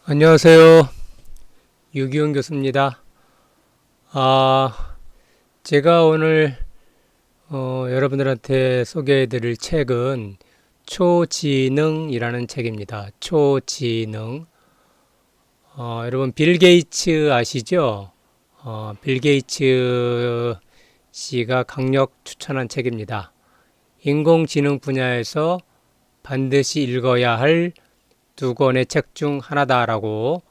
안녕하세요. 유기훈 교수입니다. 제가 오늘 여러분들한테 소개해 드릴 책은 초지능이라는 책입니다. 초지능. 여러분 빌 게이츠 아시죠? 빌 게이츠 씨가 강력 추천한 책입니다. 인공지능 분야에서 반드시 읽어야 할 두 권의 책 중 하나다라고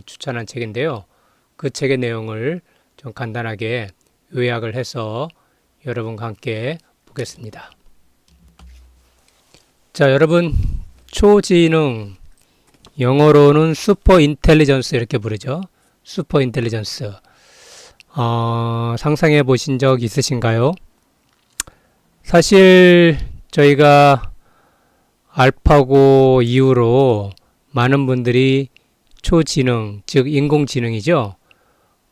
추천한 책인데요. 그 책의 내용을 좀 간단하게 요약을 해서 여러분과 함께 보겠습니다. 자, 여러분, 초지능, 영어로는 슈퍼 인텔리전스 이렇게 부르죠. 슈퍼 인텔리전스. 상상해 보신 적 있으신가요? 사실 저희가 알파고 이후로 많은 분들이 초지능, 즉 인공지능이죠.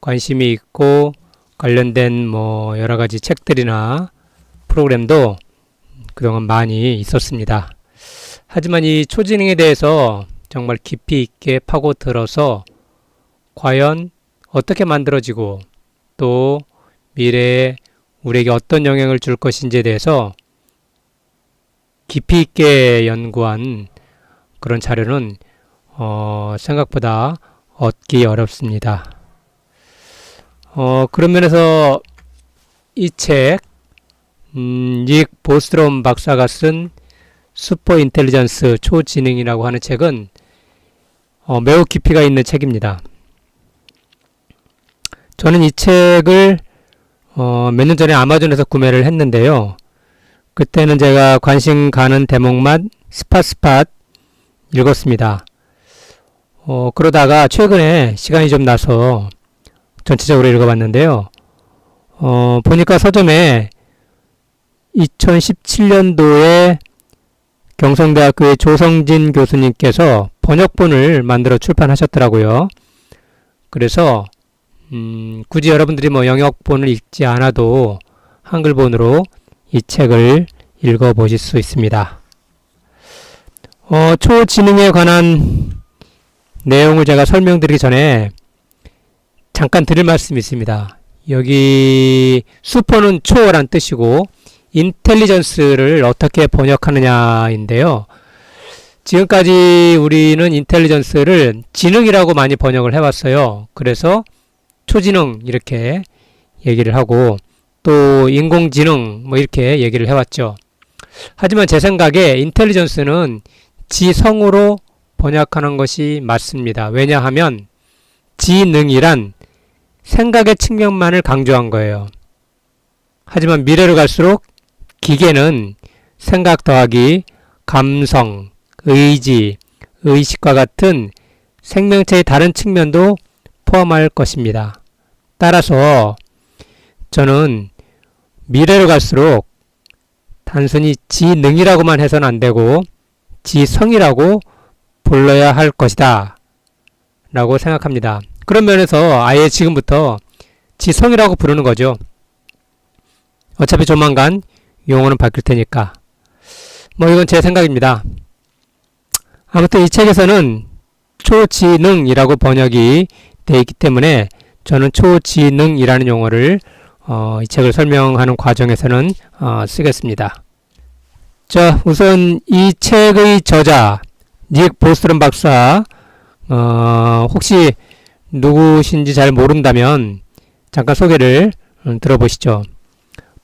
관심이 있고 관련된 여러 가지 책들이나 프로그램도 그동안 많이 있었습니다. 하지만 이 초지능에 대해서 정말 깊이 있게 파고들어서 과연 어떻게 만들어지고 또 미래에 우리에게 어떤 영향을 줄 것인지에 대해서 깊이 있게 연구한 그런 자료는 생각보다 얻기 어렵습니다. 그런 면에서 이 책, 닉 보스트롬 박사가 쓴 슈퍼 인텔리전스 초지능이라고 하는 책은 매우 깊이가 있는 책입니다. 저는 이 책을 몇 년 전에 아마존에서 구매를 했는데요. 그때는 제가 관심 가는 대목만 스팟 읽었습니다. 그러다가 최근에 시간이 좀 나서 전체적으로 읽어봤는데요. 보니까 서점에 2017년도에 경성대학교의 조성진 교수님께서 번역본을 만들어 출판하셨더라고요. 그래서 굳이 여러분들이 영역본을 읽지 않아도 한글본으로 이 책을 읽어보실 수 있습니다. 초지능에 관한 내용을 제가 설명드리기 전에 잠깐 드릴 말씀이 있습니다. 여기 슈퍼는 초란 뜻이고 인텔리전스를 어떻게 번역하느냐인데요. 지금까지 우리는 인텔리전스를 지능이라고 많이 번역을 해왔어요. 그래서 초지능 이렇게 얘기를 하고 또 인공지능 이렇게 얘기를 해왔죠. 하지만 제 생각에 인텔리전스는 지성으로 번역하는 것이 맞습니다. 왜냐하면 지능이란 생각의 측면만을 강조한 거예요. 하지만 미래로 갈수록 기계는 생각 더하기 감성, 의지, 의식과 같은 생명체의 다른 측면도 포함할 것입니다. 따라서 저는 미래로 갈수록 단순히 지능이라고만 해서는 안 되고 지성이라고 불러야 할 것이다 라고 생각합니다. 그런 면에서 아예 지금부터 지성이라고 부르는 거죠. 어차피 조만간 용어는 바뀔 테니까. 이건 제 생각입니다. 아무튼 이 책에서는 초지능이라고 번역이 되어 있기 때문에 저는 초지능이라는 용어를 이 책을 설명하는 과정에서는 쓰겠습니다. 자, 우선 이 책의 저자 닉 보스트롬 박사 혹시 누구신지 잘 모른다면 잠깐 소개를 들어보시죠.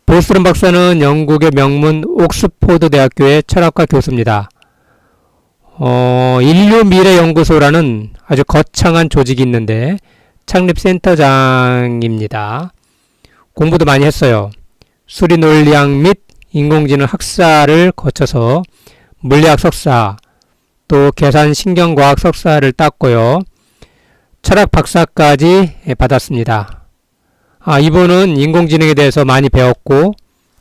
보스트롬 박사는 영국의 명문 옥스포드 대학교의 철학과 교수입니다. 인류 미래 연구소라는 아주 거창한 조직이 있는데 창립센터장입니다. 공부도 많이 했어요. 수리 논리학 및 인공지능 학사를 거쳐서 물리학 석사, 또 계산 신경과학 석사를 땄고요. 철학 박사까지 받았습니다. 이분은 인공지능에 대해서 많이 배웠고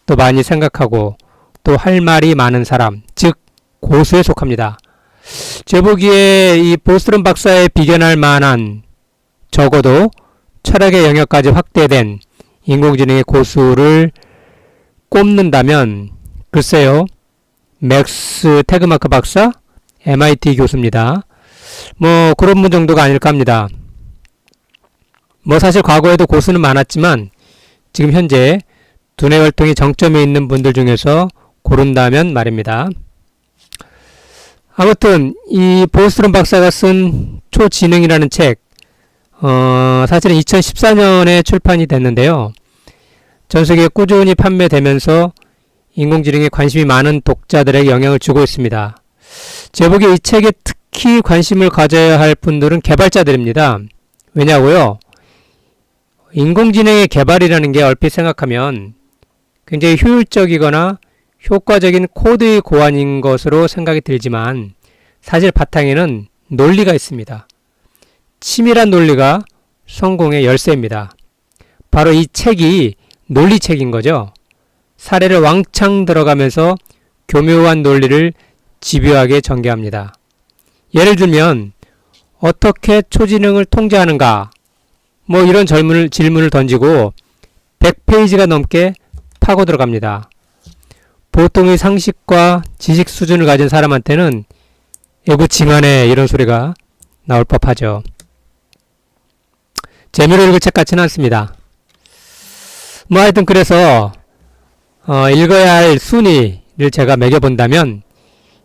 또 많이 생각하고 또 할 말이 많은 사람, 즉 고수에 속합니다. 제 보기에 이 보스트롬 박사에 비견할 만한 적어도 철학의 영역까지 확대된 인공지능의 고수를 꼽는다면 글쎄요. 맥스 태그마크 박사, MIT 교수입니다. 뭐 그런 분 정도가 아닐까 합니다. 뭐 사실 과거에도 고수는 많았지만 지금 현재 두뇌 활동이 정점에 있는 분들 중에서 고른다면 말입니다. 아무튼 이 보스트롬 박사가 쓴 초지능이라는 책, 사실은 2014년에 출판이 됐는데요. 전 세계에 꾸준히 판매되면서 인공지능에 관심이 많은 독자들에게 영향을 주고 있습니다. 제 보기에 이 책에 특히 관심을 가져야 할 분들은 개발자들입니다. 왜냐고요? 인공지능의 개발이라는 게 얼핏 생각하면 굉장히 효율적이거나 효과적인 코드의 고안인 것으로 생각이 들지만 사실 바탕에는 논리가 있습니다. 치밀한 논리가 성공의 열쇠입니다. 바로 이 책이 논리책인 거죠. 사례를 왕창 들어가면서 교묘한 논리를 집요하게 전개합니다. 예를 들면 어떻게 초지능을 통제하는가? 뭐 이런 질문을 던지고 100페이지가 넘게 파고 들어갑니다. 보통의 상식과 지식 수준을 가진 사람한테는 애구징하네 이런 소리가 나올 법하죠. 재미로 읽을 책 같지는 않습니다. 뭐 하여튼 그래서 읽어야 할 순위를 제가 매겨본다면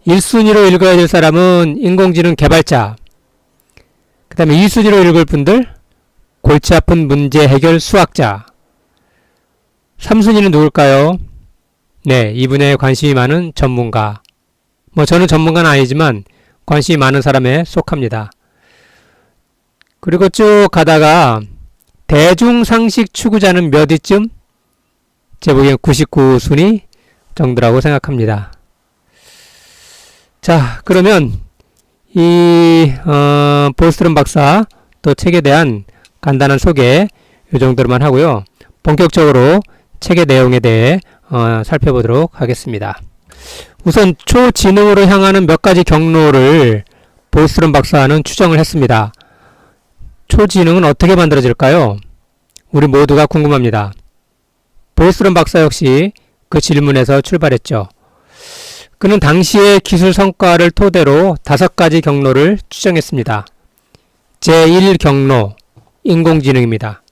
1순위로 읽어야 될 사람은 인공지능 개발자, 그 다음에 2순위로 읽을 분들 골치 아픈 문제 해결 수학자, 3순위는 누굴까요? 네, 이 분야에 관심이 많은 전문가. 뭐 저는 전문가는 아니지만 관심이 많은 사람에 속합니다. 그리고 쭉 가다가 대중상식 추구자는 몇 위쯤? 제 보기엔 99순위 정도라고 생각합니다. 자, 그러면 이 보스트롬 박사 또 책에 대한 간단한 소개 이 정도로만 하고요. 본격적으로 책의 내용에 대해 살펴보도록 하겠습니다. 우선 초지능으로 향하는 몇 가지 경로를 보스트롬 박사는 추정을 했습니다. 초지능은 어떻게 만들어질까요? 우리 모두가 궁금합니다. 보스트롬 박사 역시 그 질문에서 출발했죠. 그는 당시의 기술 성과를 토대로 5가지 경로를 추정했습니다. 제1경로, 인공지능입니다.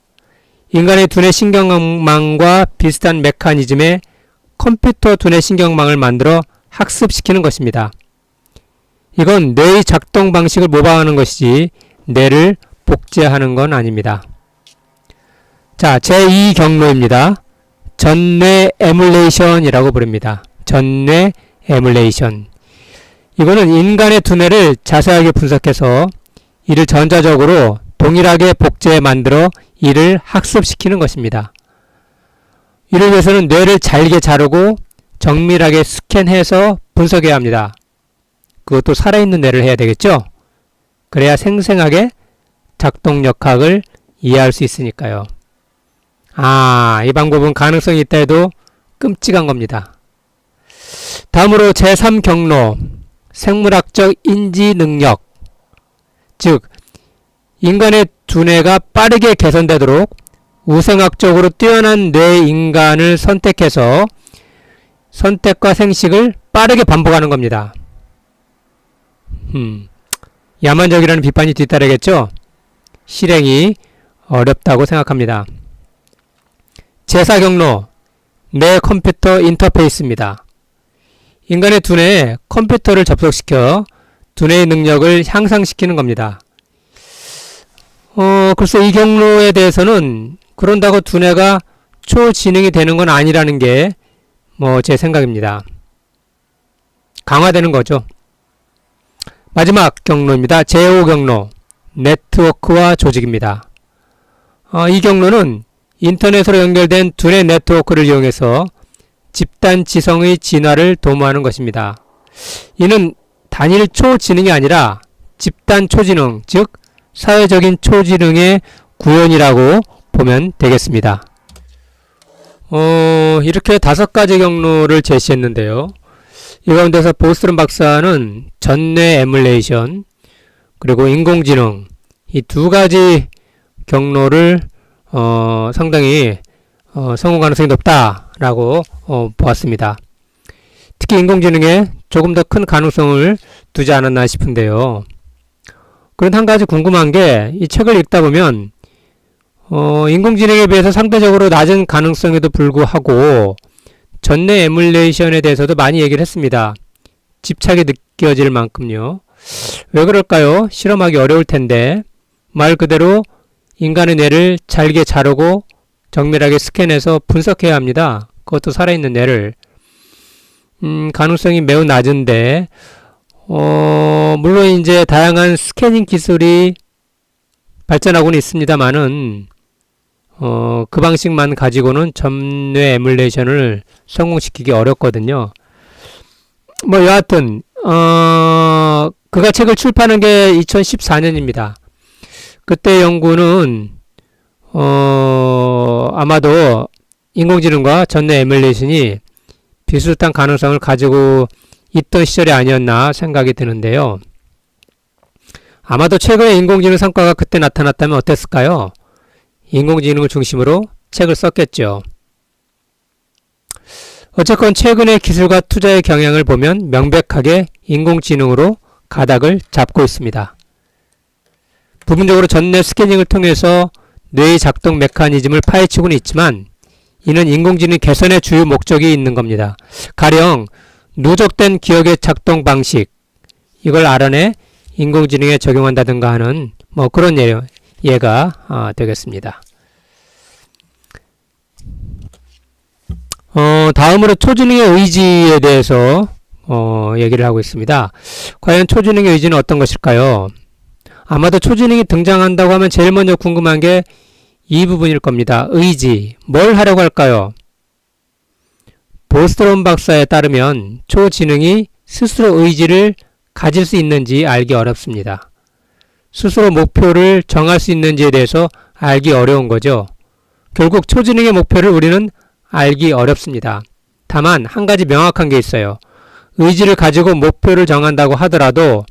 인간의 두뇌 신경망과 비슷한 메커니즘의 컴퓨터 두뇌 신경망을 만들어 학습시키는 것입니다. 이건 뇌의 작동 방식을 모방하는 것이지 뇌를 복제하는 건 아닙니다. 자, 제2경로입니다. 전뇌 에뮬레이션이라고 부릅니다. 전뇌 에뮬레이션. 이거는 인간의 두뇌를 자세하게 분석해서 이를 전자적으로 동일하게 복제해 만들어 이를 학습시키는 것입니다. 이를 위해서는 뇌를 잘게 자르고 정밀하게 스캔해서 분석해야 합니다. 그것도 살아있는 뇌를 해야 되겠죠? 그래야 생생하게 작동역학을 이해할 수 있으니까요. 이 방법은 가능성이 있다 해도 끔찍한 겁니다. 다음으로 제3경로, 생물학적 인지 능력. 즉, 인간의 두뇌가 빠르게 개선되도록 우생학적으로 뛰어난 뇌 인간을 선택해서 선택과 생식을 빠르게 반복하는 겁니다. 야만적이라는 비판이 뒤따르겠죠? 실행이 어렵다고 생각합니다. 제4경로, 뇌 컴퓨터 인터페이스입니다. 인간의 두뇌에 컴퓨터를 접속시켜 두뇌의 능력을 향상시키는 겁니다. 글쎄 이 경로에 대해서는 그런다고 두뇌가 초지능이 되는 건 아니라는 게 뭐 제 생각입니다. 강화되는 거죠. 마지막 경로입니다. 제5경로, 네트워크와 조직입니다. 이 경로는 인터넷으로 연결된 두뇌 네트워크를 이용해서 집단 지성의 진화를 도모하는 것입니다. 이는 단일 초지능이 아니라 집단 초지능, 즉 사회적인 초지능의 구현이라고 보면 되겠습니다. 이렇게 5가지 경로를 제시했는데요. 이 가운데서 보스트롬 박사는 전뇌 에뮬레이션 그리고 인공지능 이 2가지 경로를 상당히 성공 가능성이 높다라고 보았습니다. 특히 인공지능에 조금 더 큰 가능성을 두지 않았나 싶은데요. 그런데 한 가지 궁금한 게 이 책을 읽다 보면 인공지능에 비해서 상대적으로 낮은 가능성에도 불구하고 전내 에뮬레이션에 대해서도 많이 얘기를 했습니다. 집착이 느껴질 만큼요. 왜 그럴까요? 실험하기 어려울 텐데 말 그대로 인간의 뇌를 잘게 자르고 정밀하게 스캔해서 분석해야 합니다. 그것도 살아있는 뇌를. 가능성이 매우 낮은데 물론 이제 다양한 스캐닝 기술이 발전하고는 있습니다만은 그 방식만 가지고는 점뇌 에뮬레이션을 성공시키기 어렵거든요. 뭐 여하튼 그가 책을 출판한 게 2014년입니다. 그때 연구는 아마도 인공지능과 전뇌 에뮬레이션이 비슷한 가능성을 가지고 있던 시절이 아니었나 생각이 드는데요. 아마도 최근의 인공지능 성과가 그때 나타났다면 어땠을까요? 인공지능을 중심으로 책을 썼겠죠. 어쨌건 최근의 기술과 투자의 경향을 보면 명백하게 인공지능으로 가닥을 잡고 있습니다. 부분적으로 전뇌 스캐닝을 통해서 뇌의 작동 메커니즘을 파헤치고는 있지만 이는 인공지능 개선의 주요 목적이 있는 겁니다. 가령 누적된 기억의 작동 방식 이걸 알아내 인공지능에 적용한다든가 하는 뭐 그런 예가 되겠습니다. 다음으로 초지능의 의지에 대해서 얘기를 하고 있습니다. 과연 초지능의 의지는 어떤 것일까요? 아마도 초지능이 등장한다고 하면 제일 먼저 궁금한 게 이 부분일 겁니다. 의지. 뭘 하려고 할까요? 보스트롬 박사에 따르면 초지능이 스스로 의지를 가질 수 있는지 알기 어렵습니다. 스스로 목표를 정할 수 있는지에 대해서 알기 어려운 거죠. 결국 초지능의 목표를 우리는 알기 어렵습니다. 다만 한 가지 명확한 게 있어요. 의지를 가지고 목표를 정한다고 하더라도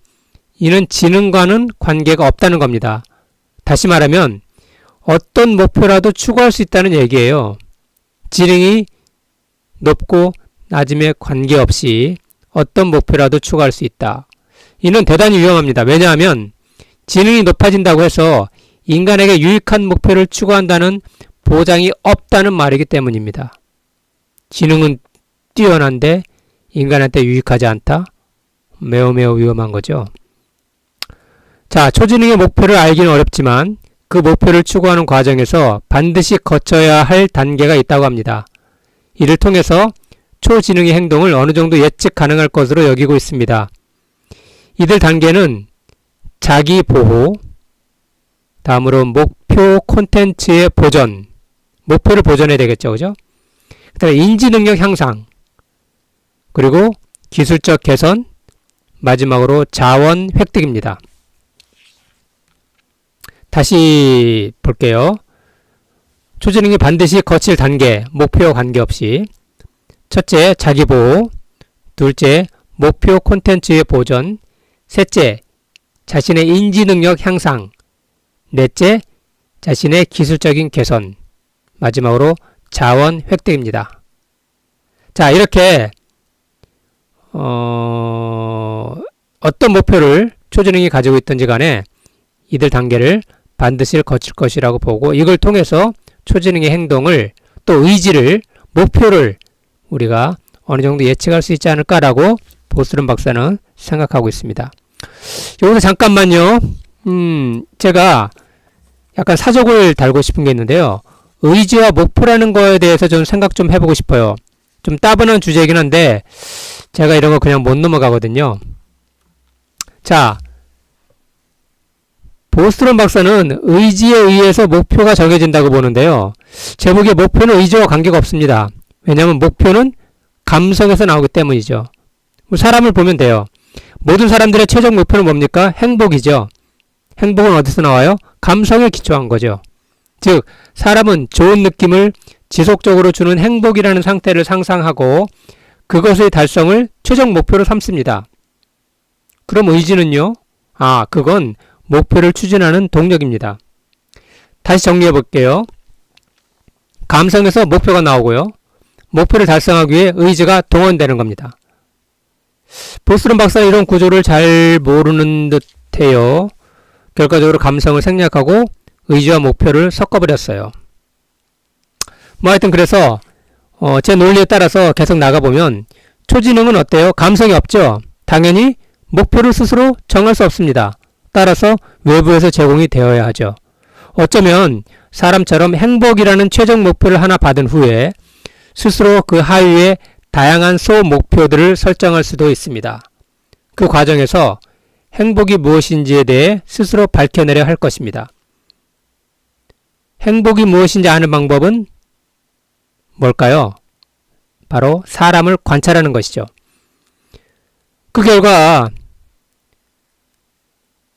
이는 지능과는 관계가 없다는 겁니다. 다시 말하면 어떤 목표라도 추구할 수 있다는 얘기예요. 지능이 높고 낮음에 관계없이 어떤 목표라도 추구할 수 있다. 이는 대단히 위험합니다. 왜냐하면 지능이 높아진다고 해서 인간에게 유익한 목표를 추구한다는 보장이 없다는 말이기 때문입니다. 지능은 뛰어난데 인간한테 유익하지 않다? 매우 위험한 거죠. 자, 초지능의 목표를 알기는 어렵지만 그 목표를 추구하는 과정에서 반드시 거쳐야 할 단계가 있다고 합니다. 이를 통해서 초지능의 행동을 어느 정도 예측 가능할 것으로 여기고 있습니다. 이들 단계는 자기 보호, 다음으로 목표 콘텐츠의 보전, 목표를 보전해야 되겠죠, 그죠? 그다음에 인지 능력 향상, 그리고 기술적 개선, 마지막으로 자원 획득입니다. 다시 볼게요. 초지능이 반드시 거칠 단계, 목표와 관계없이 첫째, 자기보호, 둘째, 목표 콘텐츠의 보전, 셋째, 자신의 인지능력 향상, 넷째, 자신의 기술적인 개선, 마지막으로 자원 획득입니다. 자, 이렇게 어떤 목표를 초지능이 가지고 있든지 간에 이들 단계를 반드시 거칠 것이라고 보고 이걸 통해서 초지능의 행동을 또 의지를 목표를 우리가 어느 정도 예측할 수 있지 않을까라고 보스론 박사는 생각하고 있습니다. 여기서 잠깐만요. 제가 약간 사족을 달고 싶은 게 있는데요. 의지와 목표라는 거에 대해서 좀 생각 좀 해보고 싶어요. 좀 따분한 주제이긴 한데 제가 이런 거 그냥 못 넘어가거든요. 자, 보스트론 박사는 의지에 의해서 목표가 정해진다고 보는데요. 제 보기에 목표는 의지와 관계가 없습니다. 왜냐하면 목표는 감성에서 나오기 때문이죠. 사람을 보면 돼요. 모든 사람들의 최종 목표는 뭡니까? 행복이죠. 행복은 어디서 나와요? 감성에 기초한 거죠. 즉, 사람은 좋은 느낌을 지속적으로 주는 행복이라는 상태를 상상하고 그것의 달성을 최종 목표로 삼습니다. 그럼 의지는요? 그건 목표를 추진하는 동력입니다. 다시 정리해 볼게요. 감성에서 목표가 나오고요. 목표를 달성하기 위해 의지가 동원되는 겁니다. 보스론 박사는 이런 구조를 잘 모르는 듯해요. 결과적으로 감성을 생략하고 의지와 목표를 섞어버렸어요. 뭐 하여튼 그래서 제 논리에 따라서 계속 나가보면 초지능은 어때요? 감성이 없죠? 당연히 목표를 스스로 정할 수 없습니다. 따라서 외부에서 제공이 되어야 하죠. 어쩌면 사람처럼 행복이라는 최종 목표를 하나 받은 후에 스스로 그 하위에 다양한 소목표들을 설정할 수도 있습니다. 그 과정에서 행복이 무엇인지에 대해 스스로 밝혀내려 할 것입니다. 행복이 무엇인지 아는 방법은 뭘까요? 바로 사람을 관찰하는 것이죠. 그 결과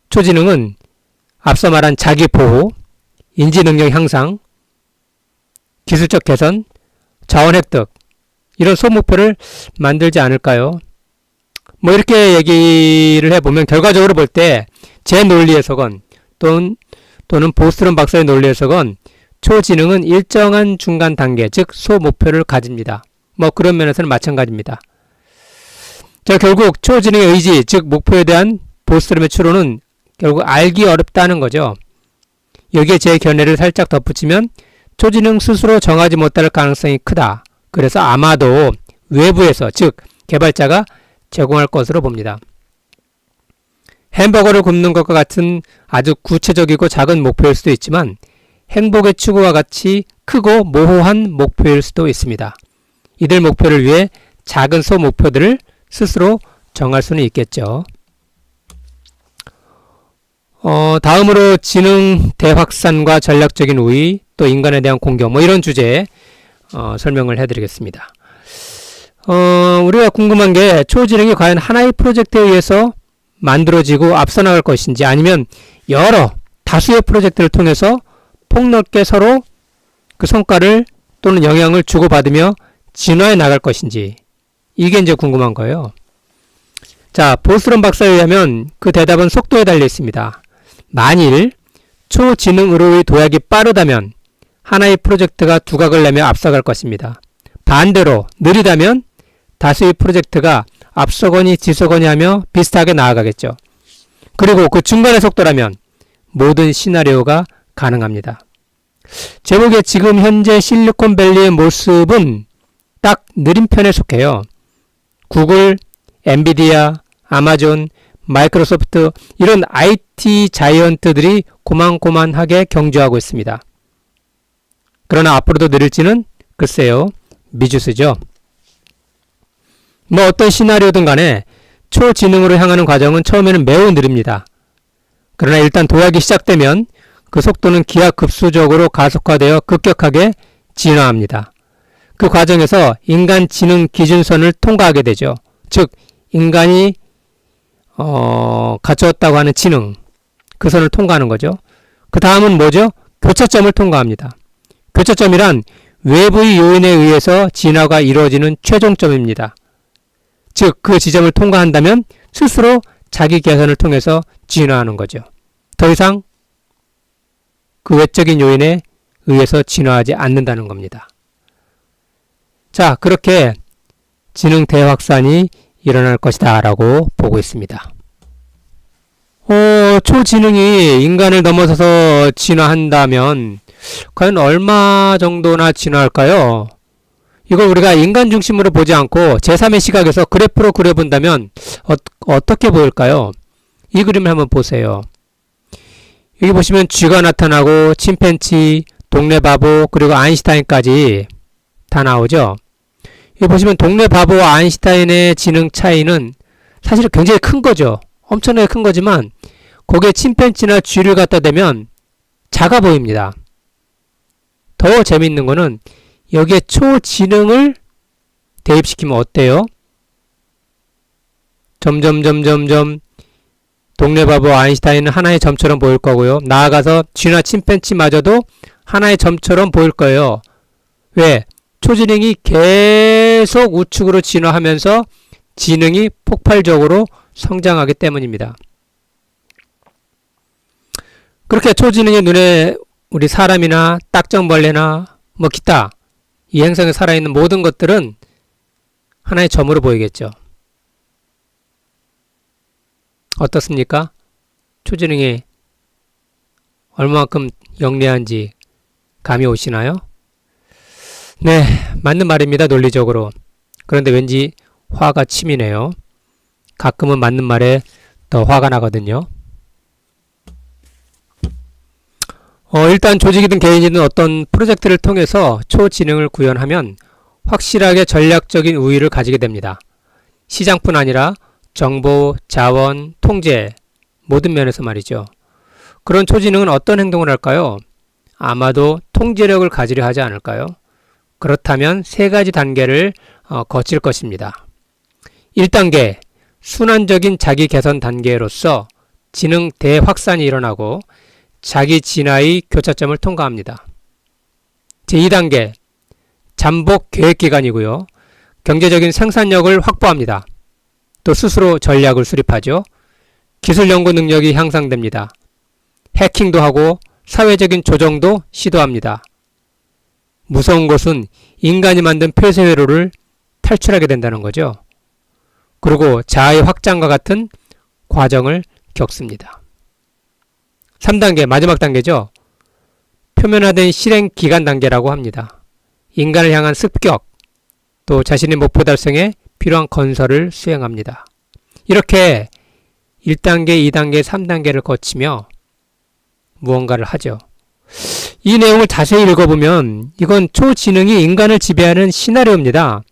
초지능은 앞서 말한 자기보호, 인지능력 향상, 기술적 개선, 자원 획득 이런 소목표를 만들지 않을까요? 뭐 이렇게 얘기를 해보면 결과적으로 볼 때 제 논리에서건 또는 보스트론 박사의 논리에서건 초지능은 일정한 중간 단계, 즉 소목표를 가집니다. 뭐 그런 면에서는 마찬가지입니다. 자, 결국 초지능의 의지, 즉 목표에 대한 보스트롬의 추론은 결국 알기 어렵다는 거죠. 여기에 제 견해를 살짝 덧붙이면 초지능 스스로 정하지 못할 가능성이 크다. 그래서 아마도 외부에서, 즉 개발자가 제공할 것으로 봅니다. 햄버거를 굽는 것과 같은 아주 구체적이고 작은 목표일 수도 있지만 행복의 추구와 같이 크고 모호한 목표일 수도 있습니다. 이들 목표를 위해 작은 소목표들을 스스로 정할 수는 있겠죠. 다음으로 지능 대확산과 전략적인 우위, 또 인간에 대한 공격, 뭐 이런 주제에 설명을 해드리겠습니다. 우리가 궁금한 게 초지능이 과연 하나의 프로젝트에 의해서 만들어지고 앞서 나갈 것인지 아니면 여러 다수의 프로젝트를 통해서 폭넓게 서로 그 성과를 또는 영향을 주고받으며 진화해 나갈 것인지 이게 이제 궁금한 거예요. 자, 보스론 박사에 의하면 그 대답은 속도에 달려 있습니다. 만일 초지능으로의 도약이 빠르다면 하나의 프로젝트가 두각을 내며 앞서갈 것입니다. 반대로 느리다면 다수의 프로젝트가 앞서거니 뒤서거니 하며 비슷하게 나아가겠죠. 그리고 그 중간의 속도라면 모든 시나리오가 가능합니다. 제 보기에 지금 현재 실리콘밸리의 모습은 딱 느린 편에 속해요. 구글, 엔비디아, 아마존, 마이크로소프트 이런 IT 자이언트들이 고만고만하게 경주하고 있습니다. 그러나 앞으로도 느릴지는 글쎄요, 미지수죠. 뭐 어떤 시나리오든 간에 초지능으로 향하는 과정은 처음에는 매우 느립니다. 그러나 일단 도약이 시작되면 그 속도는 기하급수적으로 가속화되어 급격하게 진화합니다. 그 과정에서 인간 지능 기준선을 통과하게 되죠. 즉 인간이 갖추었다고 하는 지능, 그 선을 통과하는 거죠. 그 다음은 뭐죠? 교차점을 통과합니다. 교차점이란 외부의 요인에 의해서 진화가 이루어지는 최종점입니다. 즉 그 지점을 통과한다면 스스로 자기 개선을 통해서 진화하는 거죠. 더 이상 그 외적인 요인에 의해서 진화하지 않는다는 겁니다. 자, 그렇게 지능 대확산이 일어날 것이다 라고 보고 있습니다. 초지능이 인간을 넘어서서 진화한다면 과연 얼마 정도나 진화할까요? 이걸 우리가 인간 중심으로 보지 않고 제3의 시각에서 그래프로 그려본다면 어떻게 보일까요? 이 그림을 한번 보세요. 여기 보시면 쥐가 나타나고 침팬지, 동네 바보, 그리고 아인슈타인까지 다 나오죠. 여기 보시면 동네 바보와 아인슈타인의 지능 차이는 사실 굉장히 큰 거죠. 엄청나게 큰 거지만 거기에 침팬지나 쥐를 갖다 대면 작아 보입니다. 더 재밌는 거는 여기에 초지능을 대입시키면 어때요? 점점 동네 바보 아인슈타인은 하나의 점처럼 보일 거고요. 나아가서 쥐나 침팬지마저도 하나의 점처럼 보일 거예요. 왜? 초지능이 계속 우측으로 진화하면서 지능이 폭발적으로 성장하기 때문입니다. 그렇게 초지능의 눈에 우리 사람이나 딱정벌레나 뭐 기타 이 행성에 살아있는 모든 것들은 하나의 점으로 보이겠죠. 어떻습니까? 초지능이 얼마만큼 영리한지 감이 오시나요? 네, 맞는 말입니다. 논리적으로. 그런데 왠지 화가 치미네요. 가끔은 맞는 말에 더 화가 나거든요. 일단 조직이든 개인이든 어떤 프로젝트를 통해서 초지능을 구현하면 확실하게 전략적인 우위를 가지게 됩니다. 시장뿐 아니라 정보, 자원, 통제 모든 면에서 말이죠. 그런 초지능은 어떤 행동을 할까요? 아마도 통제력을 가지려 하지 않을까요? 그렇다면 세 가지 단계를 거칠 것입니다. 1단계, 순환적인 자기 개선 단계로서 지능 대확산이 일어나고 자기 진화의 교차점을 통과합니다. 제2단계, 잠복 계획 기간이고요. 경제적인 생산력을 확보합니다. 또 스스로 전략을 수립하죠. 기술 연구 능력이 향상됩니다. 해킹도 하고 사회적인 조정도 시도합니다. 무서운 것은 인간이 만든 폐쇄 회로를 탈출하게 된다는 거죠. 그리고 자아의 확장과 같은 과정을 겪습니다. 3단계, 마지막 단계죠. 표면화된 실행 기간 단계라고 합니다. 인간을 향한 습격, 또 자신의 목표 달성에 필요한 건설을 수행합니다. 이렇게 1단계, 2단계, 3단계를 거치며 무언가를 하죠. 이 내용을 자세히 읽어보면 이건 초지능이 인간을 지배하는 시나리오입니다.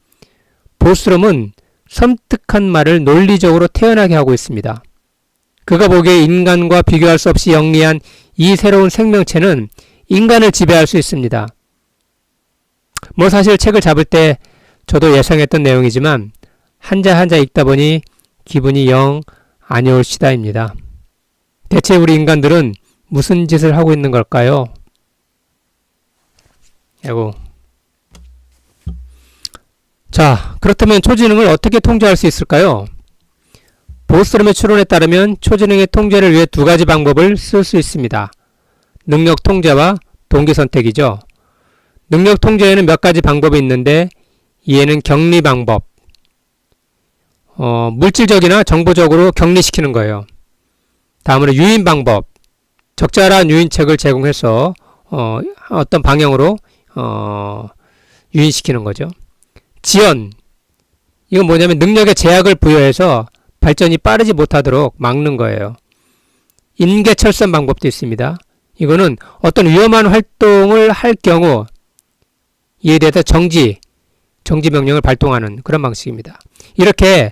보스럼은 섬뜩한 말을 논리적으로 태연하게 하고 있습니다. 그가 보기에 인간과 비교할 수 없이 영리한 이 새로운 생명체는 인간을 지배할 수 있습니다. 사실 책을 잡을 때 저도 예상했던 내용이지만 한자 한자 읽다 보니 기분이 영 아니올 시다입니다. 대체 우리 인간들은 무슨 짓을 하고 있는 걸까요? 아이고. 자, 그렇다면 초지능을 어떻게 통제할 수 있을까요? 보스럼의 추론에 따르면 초지능의 통제를 위해 두 가지 방법을 쓸 수 있습니다. 능력 통제와 동기 선택이죠. 능력 통제에는 몇 가지 방법이 있는데 이에는 격리 방법, 물질적이나 정보적으로 격리시키는 거예요. 다음으로 유인 방법, 적절한 유인책을 제공해서 어떤 방향으로 유인시키는 거죠. 지연, 이건 뭐냐면 능력에 제약을 부여해서 발전이 빠르지 못하도록 막는 거예요. 인계철선 방법도 있습니다. 이거는 어떤 위험한 활동을 할 경우 이에 대해서 정지 명령을 발동하는 그런 방식입니다. 이렇게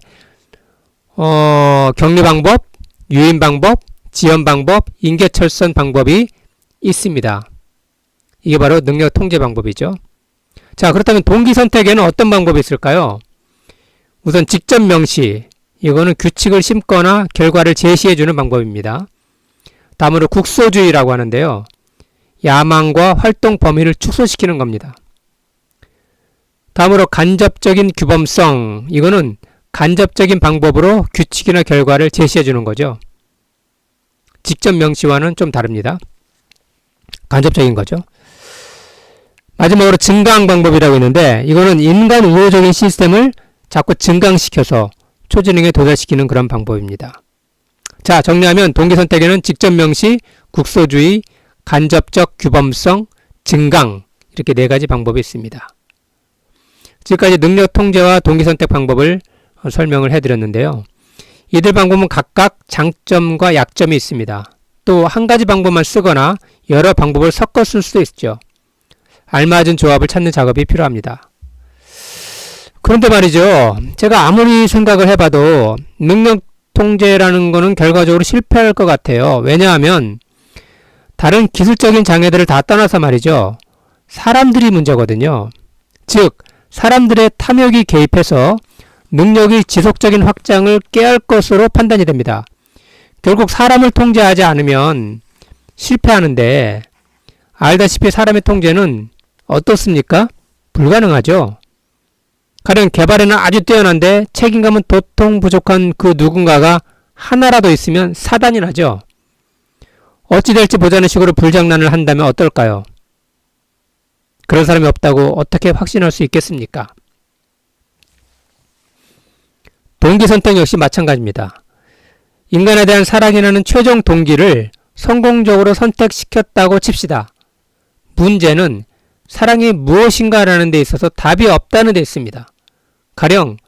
격리 방법, 유인 방법, 지연 방법, 인계철선 방법이 있습니다. 이게 바로 능력 통제 방법이죠. 자, 그렇다면 동기 선택에는 어떤 방법이 있을까요? 우선 직접 명시, 이거는 규칙을 심거나 결과를 제시해주는 방법입니다. 다음으로 국소주의라고 하는데요. 야망과 활동 범위를 축소시키는 겁니다. 다음으로 간접적인 규범성, 이거는 간접적인 방법으로 규칙이나 결과를 제시해주는 거죠. 직접 명시와는 좀 다릅니다. 간접적인 거죠. 마지막으로 증강 방법이라고 있는데 이거는 인간 우호적인 시스템을 자꾸 증강시켜서 초지능에 도달시키는 그런 방법입니다. 자, 정리하면 동기 선택에는 직접 명시, 국소주의, 간접적 규범성, 증강 이렇게 네 가지 방법이 있습니다. 지금까지 능력 통제와 동기 선택 방법을 설명을 해드렸는데요. 이들 방법은 각각 장점과 약점이 있습니다. 또 한 가지 방법만 쓰거나 여러 방법을 섞어 쓸 수도 있죠. 알맞은 조합을 찾는 작업이 필요합니다. 그런데 말이죠. 제가 아무리 생각을 해봐도 능력 통제라는 거는 결과적으로 실패할 것 같아요. 왜냐하면 다른 기술적인 장애들을 다 떠나서 말이죠. 사람들이 문제거든요. 즉 사람들의 탐욕이 개입해서 능력의 지속적인 확장을 깨할 것으로 판단이 됩니다. 결국 사람을 통제하지 않으면 실패하는데 알다시피 사람의 통제는 어떻습니까? 불가능하죠. 가령 개발에는 아주 뛰어난데 책임감은 도통 부족한 그 누군가가 하나라도 있으면 사단이 나죠. 어찌 될지 보자는 식으로 불장난을 한다면 어떨까요? 그런 사람이 없다고 어떻게 확신할 수 있겠습니까? 동기 선택 역시 마찬가지입니다. 인간에 대한 사랑이라는 최종 동기를 성공적으로 선택시켰다고 칩시다. 문제는 사랑이 무엇인가라는 데 있어서 답이 없다는 데 있습니다. 가령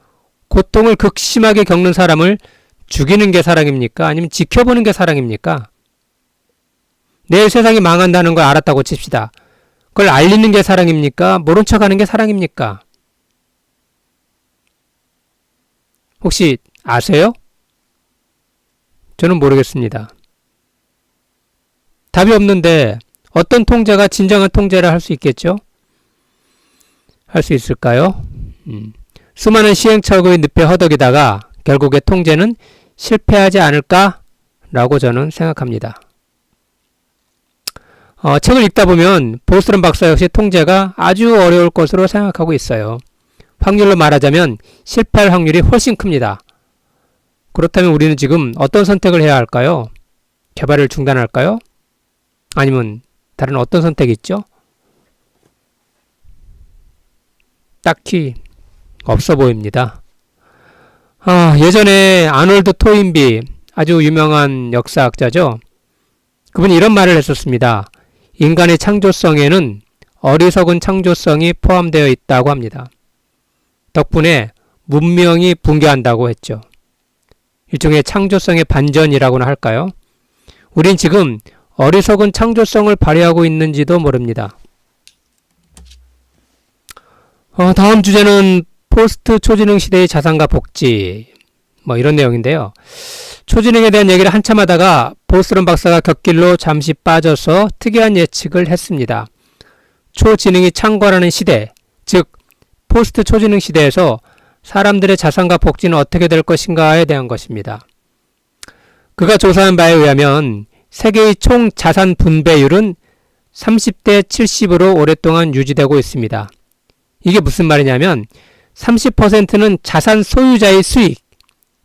고통을 극심하게 겪는 사람을 죽이는 게 사랑입니까? 아니면 지켜보는 게 사랑입니까? 내일 세상이 망한다는 걸 알았다고 칩시다. 그걸 알리는 게 사랑입니까? 모른 척하는 게 사랑입니까? 혹시 아세요? 저는 모르겠습니다. 답이 없는데 어떤 통제가 진정한 통제를 할 수 있겠죠? 할 수 있을까요? 수많은 시행착오의 늪에 허덕이다가 결국에 통제는 실패하지 않을까라고 저는 생각합니다. 책을 읽다 보면 보스런 박사 역시 통제가 아주 어려울 것으로 생각하고 있어요. 확률로 말하자면 실패할 확률이 훨씬 큽니다. 그렇다면 우리는 지금 어떤 선택을 해야 할까요? 개발을 중단할까요? 아니면 다른 어떤 선택이 있죠? 딱히 없어 보입니다. 예전에 아놀드 토인비, 아주 유명한 역사학자죠. 그분이 이런 말을 했었습니다. 인간의 창조성에는 어리석은 창조성이 포함되어 있다고 합니다. 덕분에 문명이 붕괴한다고 했죠. 일종의 창조성의 반전이라고나 할까요? 우린 지금 어리석은 창조성을 발휘하고 있는지도 모릅니다. 다음 주제는 포스트 초지능 시대의 자산과 복지, 이런 내용인데요. 초지능에 대한 얘기를 한참 하다가 보스런 박사가 곁길로 잠시 빠져서 특이한 예측을 했습니다. 초지능이 창궐하는 시대, 즉 포스트 초지능 시대에서 사람들의 자산과 복지는 어떻게 될 것인가에 대한 것입니다. 그가 조사한 바에 의하면 세계의 총 자산 분배율은 30대 70으로 오랫동안 유지되고 있습니다. 이게 무슨 말이냐면 30%는 자산 소유자의 수익,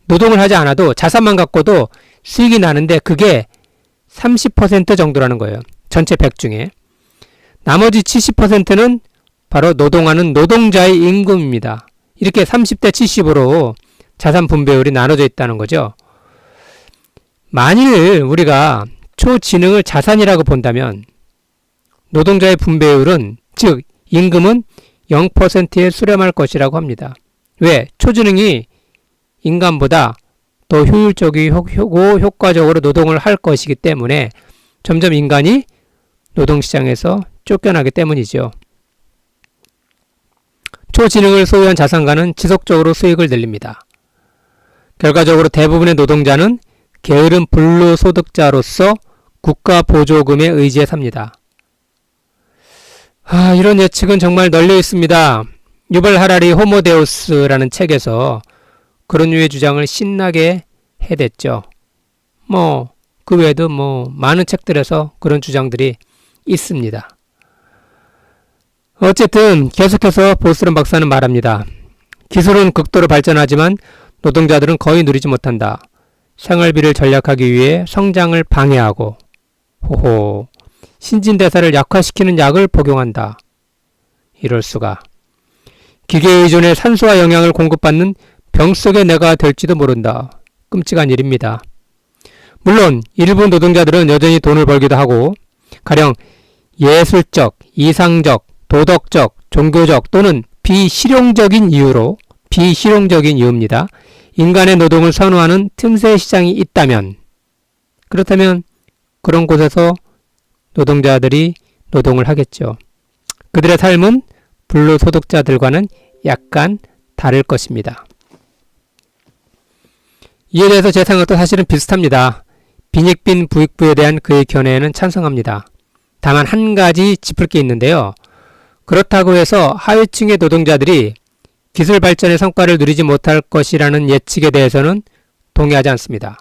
노동을 하지 않아도 자산만 갖고도 수익이 나는데 그게 30% 정도라는 거예요. 전체 100 중에. 나머지 70%는 바로 노동하는 노동자의 임금입니다. 이렇게 30대 70으로 자산 분배율이 나눠져 있다는 거죠. 만일 우리가 초지능을 자산이라고 본다면 노동자의 분배율은, 즉 임금은 0%에 수렴할 것이라고 합니다. 왜? 초지능이 인간보다 더 효율적이고 효과적으로 노동을 할 것이기 때문에 점점 인간이 노동시장에서 쫓겨나기 때문이죠. 초지능을 소유한 자산가는 지속적으로 수익을 늘립니다. 결과적으로 대부분의 노동자는 게으른 불로소득자로서 국가 보조금에 의지해 삽니다. 이런 예측은 정말 널려 있습니다. 유발 하라리 호모데우스라는 책에서 그런 류의 주장을 신나게 해댔죠. 그 외에도 많은 책들에서 그런 주장들이 있습니다. 어쨌든 계속해서 보스런 박사는 말합니다. 기술은 극도로 발전하지만 노동자들은 거의 누리지 못한다. 생활비를 절약하기 위해 성장을 방해하고 신진대사를 약화시키는 약을 복용한다. 이럴 수가. 기계 의존의 산소와 영양을 공급받는 병 속의 내가 될지도 모른다. 끔찍한 일입니다. 물론 일부 노동자들은 여전히 돈을 벌기도 하고 가령 예술적, 이상적, 도덕적, 종교적 또는 비실용적인 이유입니다. 인간의 노동을 선호하는 틈새 시장이 있다면, 그렇다면 그런 곳에서 노동자들이 노동을 하겠죠. 그들의 삶은 불로소득자들과는 약간 다를 것입니다. 이에 대해서 제 생각도 사실은 비슷합니다. 빈익빈 부익부에 대한 그의 견해에는 찬성합니다. 다만 한 가지 짚을 게 있는데요. 그렇다고 해서 하위층의 노동자들이 기술 발전의 성과를 누리지 못할 것이라는 예측에 대해서는 동의하지 않습니다.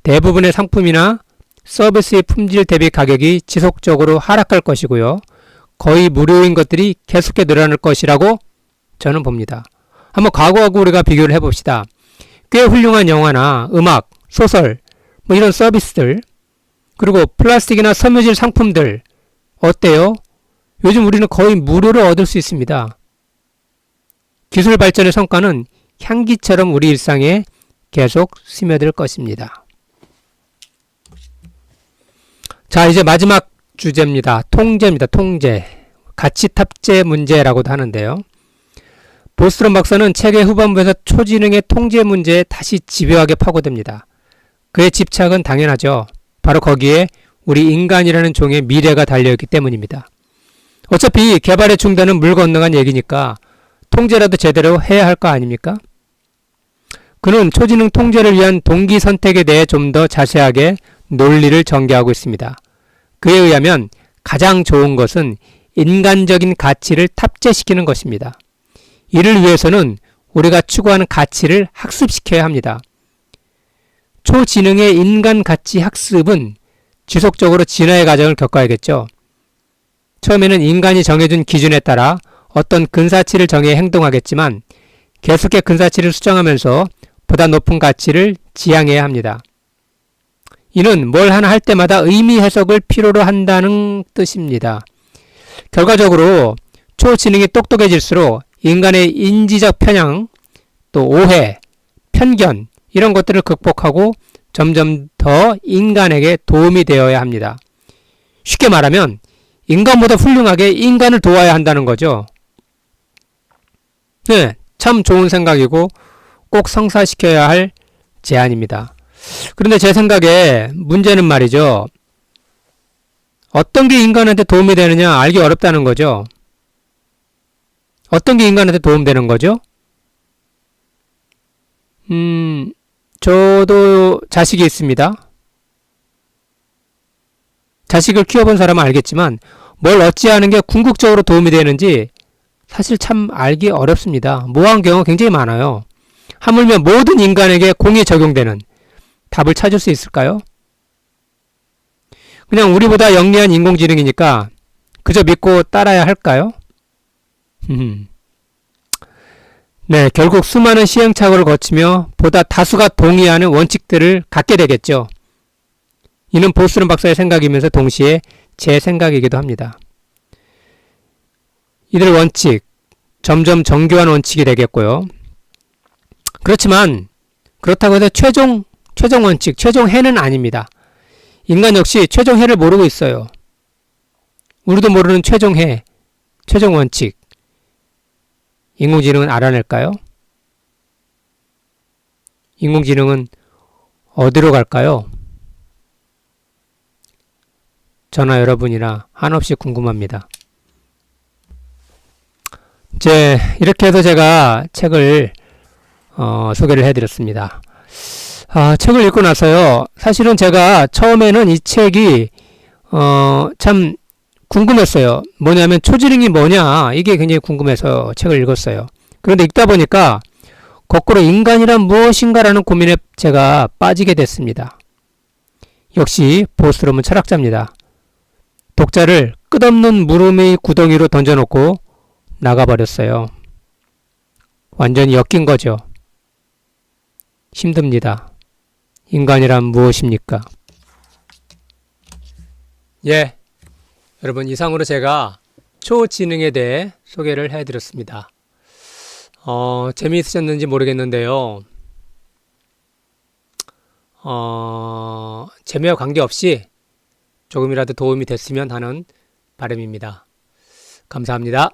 대부분의 상품이나 서비스의 품질 대비 가격이 지속적으로 하락할 것이고요. 거의 무료인 것들이 계속해 늘어날 것이라고 저는 봅니다. 한번 과거하고 우리가 비교를 해봅시다. 꽤 훌륭한 영화나 음악, 소설, 이런 서비스들, 그리고 플라스틱이나 섬유질 상품들 어때요? 요즘 우리는 거의 무료로 얻을 수 있습니다. 기술 발전의 성과는 향기처럼 우리 일상에 계속 스며들 것입니다. 자, 이제 마지막 주제입니다. 통제입니다. 통제. 가치 탑재 문제라고도 하는데요. 보스트롬 박사는 책의 후반부에서 초지능의 통제 문제에 다시 집요하게 파고듭니다. 그의 집착은 당연하죠. 바로 거기에 우리 인간이라는 종의 미래가 달려있기 때문입니다. 어차피 개발의 중단은 물 건너간 얘기니까 통제라도 제대로 해야 할 거 아닙니까? 그는 초지능 통제를 위한 동기 선택에 대해 좀 더 자세하게 논리를 전개하고 있습니다. 그에 의하면 가장 좋은 것은 인간적인 가치를 탑재시키는 것입니다. 이를 위해서는 우리가 추구하는 가치를 학습시켜야 합니다. 초지능의 인간 가치 학습은 지속적으로 진화의 과정을 겪어야겠죠. 처음에는 인간이 정해준 기준에 따라 어떤 근사치를 정해 행동하겠지만 계속해 근사치를 수정하면서 보다 높은 가치를 지향해야 합니다. 이는 뭘 하나 할 때마다 의미 해석을 필요로 한다는 뜻입니다. 결과적으로 초지능이 똑똑해질수록 인간의 인지적 편향, 또 오해, 편견 이런 것들을 극복하고 점점 더 인간에게 도움이 되어야 합니다. 쉽게 말하면 인간보다 훌륭하게 인간을 도와야 한다는 거죠. 네, 참 좋은 생각이고 꼭 성사시켜야 할 제안입니다. 그런데 제 생각에 문제는 말이죠. 어떤 게 인간한테 도움이 되느냐 알기 어렵다는 거죠. 어떤 게 인간한테 도움되는 거죠? 저도 자식이 있습니다. 자식을 키워본 사람은 알겠지만 뭘 어찌하는 게 궁극적으로 도움이 되는지 사실 참 알기 어렵습니다. 모호한 경우가 굉장히 많아요. 하물며 모든 인간에게 공이 적용되는 답을 찾을 수 있을까요? 그냥 우리보다 영리한 인공지능이니까 그저 믿고 따라야 할까요? 네, 결국 수많은 시행착오를 거치며 보다 다수가 동의하는 원칙들을 갖게 되겠죠. 이는 보스룸 박사의 생각이면서 동시에 제 생각이기도 합니다. 이들 원칙, 점점 정교한 원칙이 되겠고요. 그렇지만 그렇다고 해서 최종 원칙, 최종 해는 아닙니다. 인간 역시 최종 해를 모르고 있어요. 우리도 모르는 최종 해, 최종 원칙. 인공지능은 알아낼까요? 인공지능은 어디로 갈까요? 저나 여러분이나 한없이 궁금합니다. 이렇게 해서 제가 책을 소개를 해드렸습니다. 책을 읽고 나서요. 사실은 제가 처음에는 이 책이 참 궁금했어요. 뭐냐면 초지능이 뭐냐 이게 굉장히 궁금해서 책을 읽었어요. 그런데 읽다 보니까 거꾸로 인간이란 무엇인가라는 고민에 제가 빠지게 됐습니다. 역시 보스룸은 철학자입니다. 독자를 끝없는 물음의 구덩이로 던져놓고 나가버렸어요. 완전히 엮인 거죠. 힘듭니다. 인간이란 무엇입니까? 예, 여러분 이상으로 제가 초지능에 대해 소개를 해드렸습니다. 재미있으셨는지 모르겠는데요. 재미와 관계없이 조금이라도 도움이 됐으면 하는 바람입니다. 감사합니다.